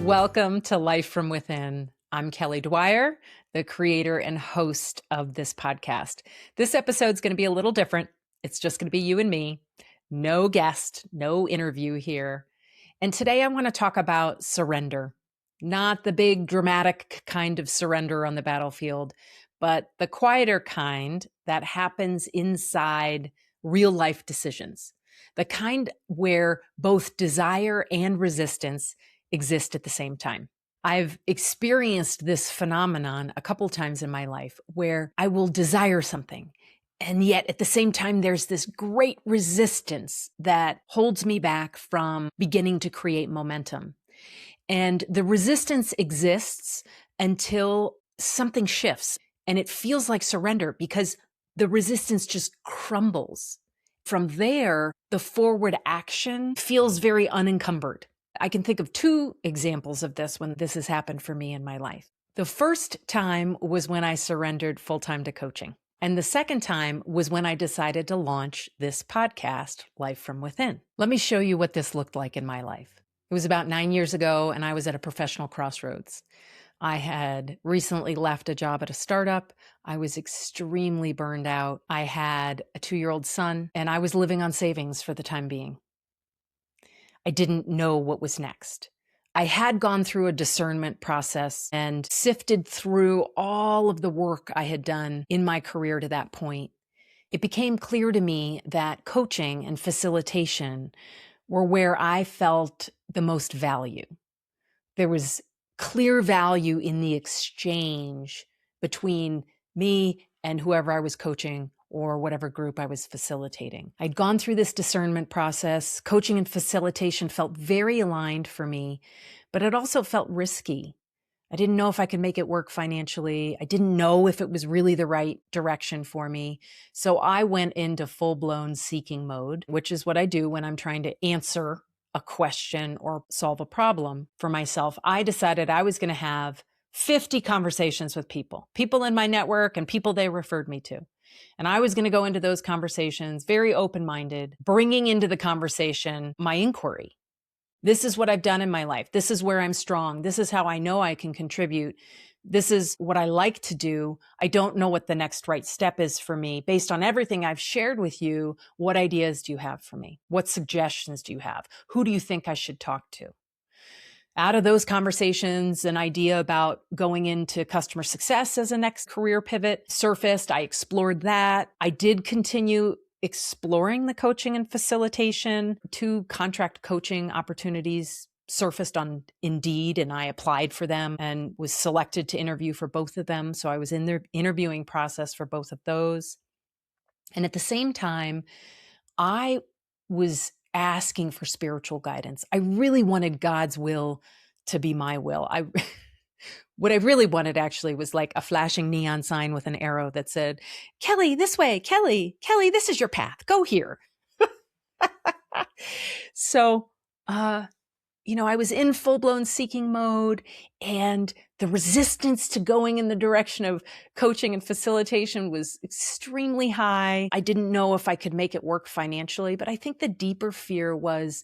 Welcome to Life from Within. I'm Kelly Dwyer, the creator and host of this podcast. This episode's going to be a little different. It's just going to be you and me. No guest, no interview here. And today I want to talk about surrender. Not the big dramatic kind of surrender on the battlefield, but the quieter kind that happens inside real life decisions. The kind where both desire and resistance exist at the same time. I've experienced this phenomenon a couple times in my life where I will desire something, and yet at the same time, there's this great resistance that holds me back from beginning to create momentum. And the resistance exists until something shifts, and it feels like surrender because the resistance just crumbles. From there, the forward action feels very unencumbered. I can think of two examples of this when this has happened for me in my life. The first time was when I surrendered full-time to coaching. And the second time was when I decided to launch this podcast, Life from Within. Let me show you what this looked like in my life. It was about 9 years ago, and I was at a professional crossroads. I had recently left a job at a startup. I was extremely burned out. I had a 2-year-old son, and I was living on savings for the time being. I didn't know what was next. I had gone through a discernment process and sifted through all of the work I had done in my career to that point. It became clear to me that coaching and facilitation were where I felt the most value. There was clear value in the exchange between me and whoever I was coaching or whatever group I was facilitating. I'd gone through this discernment process. Coaching and facilitation felt very aligned for me, but it also felt risky. I didn't know if I could make it work financially. I didn't know if it was really the right direction for me. So I went into full-blown seeking mode, which is what I do when I'm trying to answer a question or solve a problem for myself. I decided I was going to have 50 conversations with people in my network and people they referred me to. And I was going to go into those conversations very open-minded, bringing into the conversation my inquiry. This is what I've done in my life. This is where I'm strong. This is how I know I can contribute. This is what I like to do. I don't know what the next right step is for me. Based on everything I've shared with you, what ideas do you have for me? What suggestions do you have? Who do you think I should talk to? Out of those conversations, an idea about going into customer success as a next career pivot surfaced. I explored that. I did continue exploring the coaching and facilitation. 2 contract coaching opportunities surfaced on Indeed, and I applied for them and was selected to interview for both of them. So I was in the interviewing process for both of those. And at the same time, I was asking for spiritual guidance. I really wanted God's will to be my will. What I really wanted actually was like a flashing neon sign with an arrow that said, Kelly, this way, Kelly, this is your path. Go here. So, I was in full-blown seeking mode, and the resistance to going in the direction of coaching and facilitation was extremely high. I didn't know if I could make it work financially, but I think the deeper fear was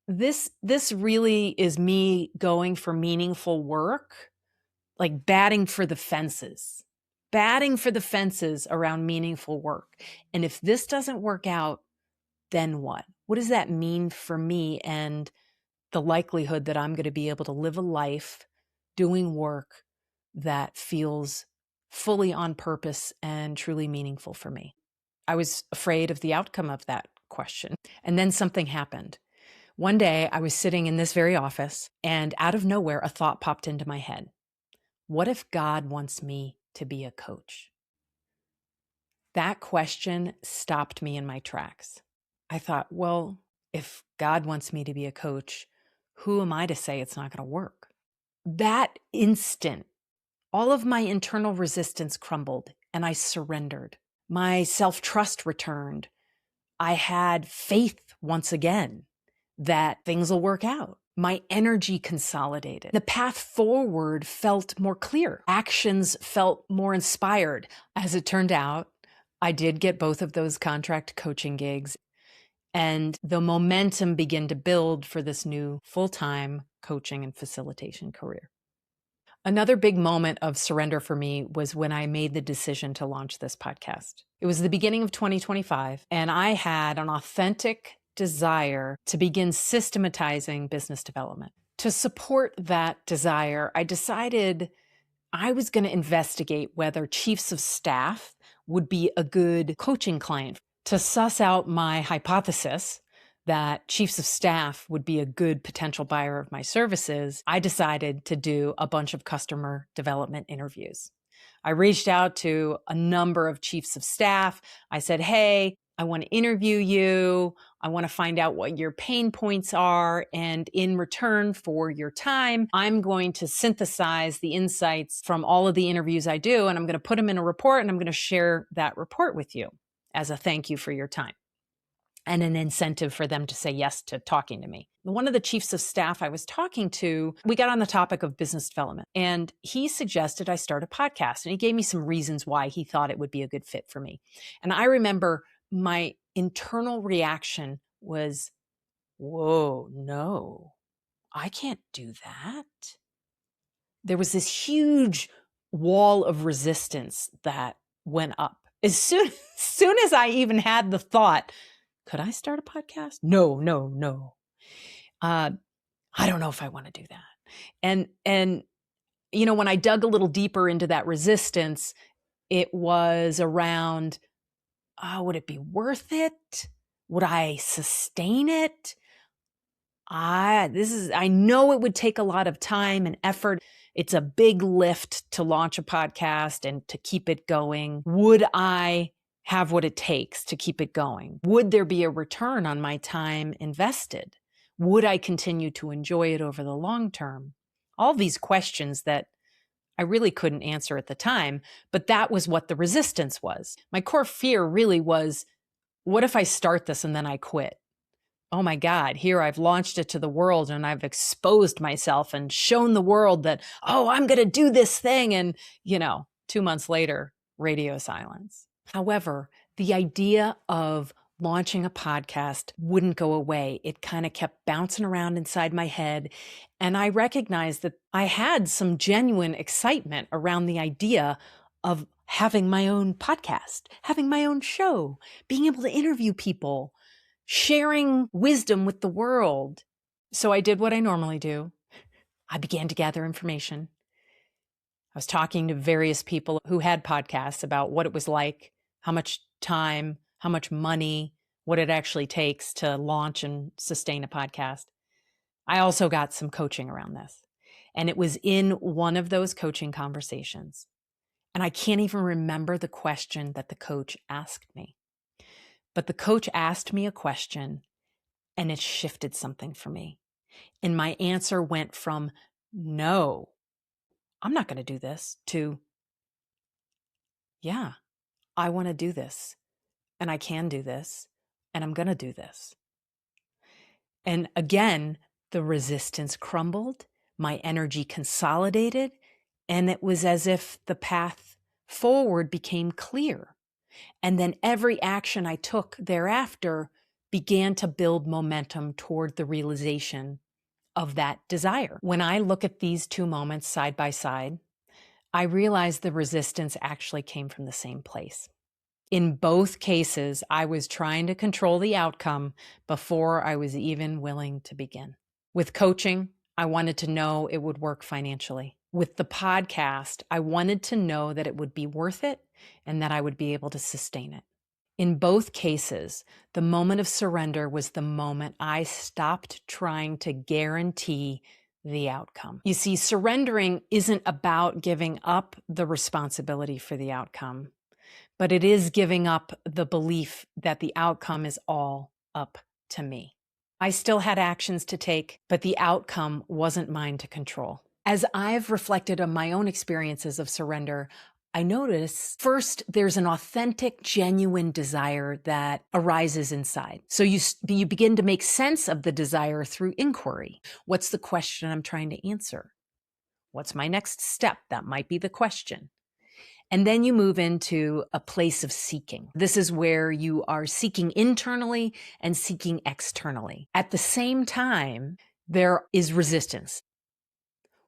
this really is me going for meaningful work, like batting for the fences around meaningful work. And if this doesn't work out, then what? What does that mean for me and the likelihood that I'm going to be able to live a life doing work that feels fully on purpose and truly meaningful for me? I was afraid of the outcome of that question. And then something happened. One day I was sitting in this very office, and out of nowhere, a thought popped into my head. What if God wants me to be a coach? That question stopped me in my tracks. I thought, well, if God wants me to be a coach, who am I to say it's not going to work? That instant, all of my internal resistance crumbled and I surrendered. My self-trust returned. I had faith once again that things will work out. My energy consolidated. The path forward felt more clear. Actions felt more inspired. As it turned out, I did get both of those contract coaching gigs. And the momentum began to build for this new full-time coaching and facilitation career. Another big moment of surrender for me was when I made the decision to launch this podcast. It was the beginning of 2025, and I had an authentic desire to begin systematizing business development. To support that desire, I decided I was going to investigate whether chiefs of staff would be a good coaching client. To suss out my hypothesis that chiefs of staff would be a good potential buyer of my services, I decided to do a bunch of customer development interviews. I reached out to a number of chiefs of staff. I said, hey, I want to interview you. I want to find out what your pain points are. And in return for your time, I'm going to synthesize the insights from all of the interviews I do, and I'm going to put them in a report, and I'm going to share that report with you as a thank you for your time and an incentive for them to say yes to talking to me. One of the chiefs of staff I was talking to, we got on the topic of business development, and he suggested I start a podcast, and he gave me some reasons why he thought it would be a good fit for me. And I remember my internal reaction was, whoa, no, I can't do that. There was this huge wall of resistance that went up. As soon as I even had the thought, could I start a podcast? No. I don't know if I want to do that. And when I dug a little deeper into that resistance, it was around, would it be worth it? Would I sustain it? I know it would take a lot of time and effort. It's a big lift to launch a podcast and to keep it going. Would I have what it takes to keep it going? Would there be a return on my time invested? Would I continue to enjoy it over the long term? All these questions that I really couldn't answer at the time, but that was what the resistance was. My core fear really was, what if I start this and then I quit? Oh my God, here I've launched it to the world and I've exposed myself and shown the world that, I'm going to do this thing. And, 2 months later, radio silence. However, the idea of launching a podcast wouldn't go away. It kind of kept bouncing around inside my head. And I recognized that I had some genuine excitement around the idea of having my own podcast, having my own show, being able to interview people, sharing wisdom with the world. So I did what I normally do. I began to gather information. I was talking to various people who had podcasts about what it was like, how much time, how much money, what it actually takes to launch and sustain a podcast. I also got some coaching around this. And it was in one of those coaching conversations. And I can't even remember the question that the coach asked me. But the coach asked me a question and it shifted something for me. And my answer went from, no, I'm not going to do this, to, yeah, I want to do this and I can do this and I'm going to do this. And again, the resistance crumbled, my energy consolidated, and it was as if the path forward became clear. And then every action I took thereafter began to build momentum toward the realization of that desire. When I look at these two moments side by side, I realize the resistance actually came from the same place. In both cases, I was trying to control the outcome before I was even willing to begin. With coaching, I wanted to know it would work financially. With the podcast, I wanted to know that it would be worth it and that I would be able to sustain it. In both cases, the moment of surrender was the moment I stopped trying to guarantee the outcome. You see, surrendering isn't about giving up the responsibility for the outcome, but it is giving up the belief that the outcome is all up to me. I still had actions to take, but the outcome wasn't mine to control. As I've reflected on my own experiences of surrender, I notice first there's an authentic, genuine desire that arises inside. So you begin to make sense of the desire through inquiry. What's the question I'm trying to answer? What's my next step? That might be the question. And then you move into a place of seeking. This is where you are seeking internally and seeking externally. At the same time, there is resistance.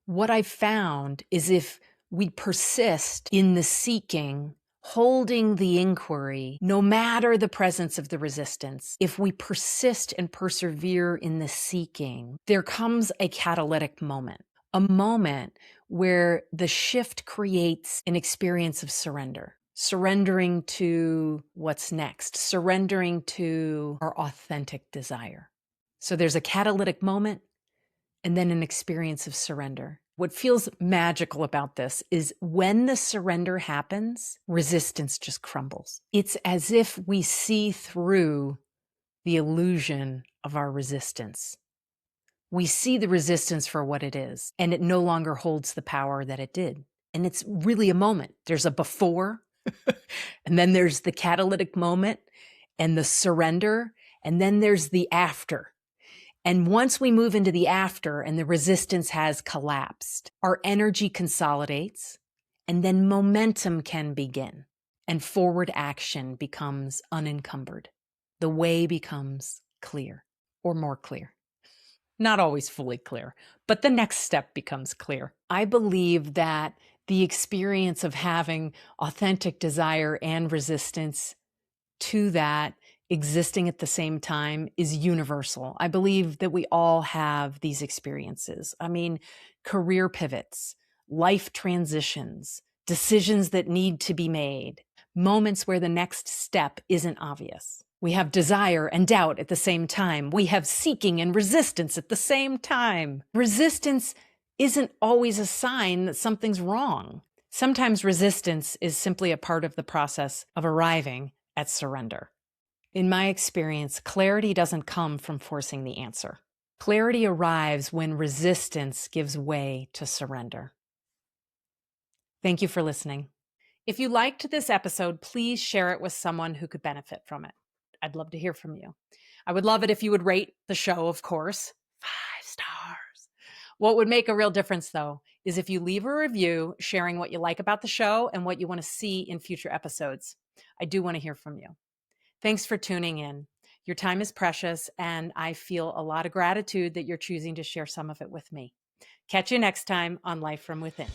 What I've found is if we persist in the seeking, holding the inquiry, no matter the presence of the resistance, if we persist and persevere in the seeking, there comes a catalytic moment, a moment where the shift creates an experience of surrender, surrendering to what's next, surrendering to our authentic desire. So there's a catalytic moment and then an experience of surrender. What feels magical about this is when the surrender happens, resistance just crumbles. It's as if we see through the illusion of our resistance. We see the resistance for what it is, and it no longer holds the power that it did. And it's really a moment. There's a before, and then there's the catalytic moment and the surrender, and then there's the after. And once we move into the after and the resistance has collapsed, our energy consolidates, and then momentum can begin, and forward action becomes unencumbered. The way becomes clear, or more clear. Not always fully clear, but the next step becomes clear. I believe that the experience of having authentic desire and resistance to that existing at the same time is universal. I believe that we all have these experiences. I mean, career pivots, life transitions, decisions that need to be made, moments where the next step isn't obvious. We have desire and doubt at the same time. We have seeking and resistance at the same time. Resistance isn't always a sign that something's wrong. Sometimes resistance is simply a part of the process of arriving at surrender. In my experience, clarity doesn't come from forcing the answer. Clarity arrives when resistance gives way to surrender. Thank you for listening. If you liked this episode, please share it with someone who could benefit from it. I'd love to hear from you. I would love it if you would rate the show, of course. 5 stars. What would make a real difference, though, is if you leave a review sharing what you like about the show and what you want to see in future episodes. I do want to hear from you. Thanks for tuning in. Your time is precious, and I feel a lot of gratitude that you're choosing to share some of it with me. Catch you next time on Life from Within.